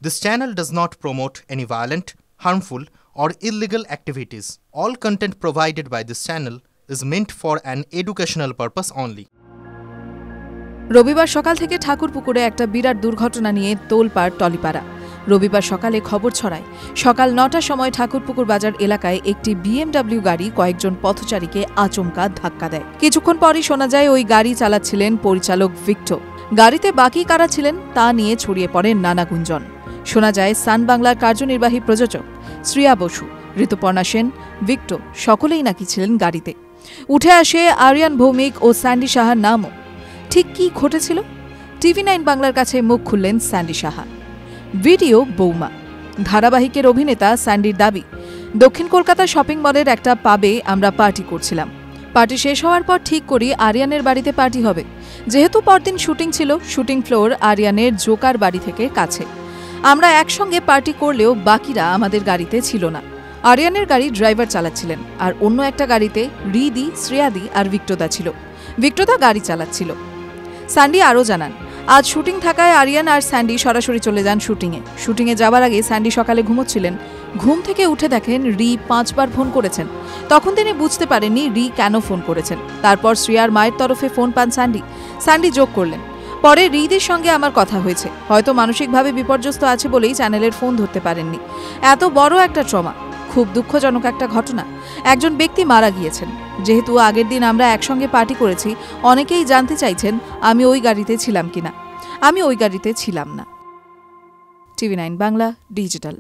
This channel does not promote any violent, harmful, or illegal activities. All content provided by this channel is meant for an educational purpose only. রবিবার সকাল থেকে ঠাকুরপুকুরে একটা বিরাট দুর্ঘটনা নিয়ে তোলপাড় টলিপাড়া। রবিবার সকালে খবর ছড়ায় সকাল ৯টার সময় ঠাকুরপুকুর বাজার এলাকায় একটি BMW গাড়ি কয়েকজন পথচারীকে আচমকা ধাক্কা দেয়। কিছুক্ষণ পরই শোনা যায় ওই গাড়ি চালাচ্ছিলেন পরিচালক ভিক্টো। গাড়িতে বাকি কারা ছিলেন তা নিয়ে ছড়িয়ে পড়ে নানা গুঞ্জন। শোনা যায় সান বাংলার কার্যনির্বাহী প্রযোজক শ্রিয়া বসু, ঋতুপর্ণা সেন, ভিক্টো সকলেই নাকি ছিলেন গাড়িতে। উঠে আসে আরিয়ান ভৌমিক ও স্যান্ডি সাহার নামও। ঠিক কি ঘটেছিল? TV9 বাংলার কাছে মুখ খুললেন স্যান্ডি সাহা। ভিডিও বৌমা। ধারাবাহিকের অভিনেতা স্যান্ডির দাবি, দক্ষিণ কলকাতা শপিং মলের একটা পাবে আমরা পার্টি করছিলাম। পার্টি শেষ হওয়ার পর ঠিক করি আরিয়ানের বাড়িতে পার্টি হবে। যেহেতু পরদিন শুটিং ছিল, শুটিং ফ্লোর আরিয়ানের জোকার বাড়ি থেকে কাছে। আমরা একসঙ্গে পার্টি করলেও বাকিরা আমাদের গাড়িতে ছিল না। আরিয়ানের গাড়ি ড্রাইভার চালাচ্ছিলেন, আর অন্য একটা গাড়িতে রিদি, শ্রেয়াদি আর ভিক্টোদা ছিল। ভিক্টোদা গাড়ি চালাচ্ছিল। স্যান্ডি আরও জানান, আজ শুটিং থাকায় আরিয়ান আর স্যান্ডি সরাসরি চলে যান শুটিংয়ে। শুটিংয়ে যাবার আগে স্যান্ডি সকালে ঘুমোচ্ছিলেন। ঘুম থেকে উঠে দেখেন রি 5 বার ফোন করেছেন। তখন তিনি বুঝতে পারেননি রি কেন ফোন করেছেন। তারপর শ্রেয়ার মায়ের তরফে ফোন পান স্যান্ডি। স্যান্ডি যোগ করলেন, পরে রিদের সঙ্গে আমার কথা হয়েছে, হয়তো মানসিকভাবে বিপর্যস্ত আছে বলেই চ্যানেলের ফোন ধরতে পারেননি। এত বড় একটা ট্রমা, খুব দুঃখজনক একটা ঘটনা। একজন ব্যক্তি মারা গিয়েছেন। যেহেতু আগের দিন আমরা একসঙ্গে পার্টি করেছি, অনেকেই জানতে চাইছেন আমি ওই গাড়িতে ছিলাম কিনা। আমি ওই গাড়িতে ছিলাম না। TV9 Bangla digital.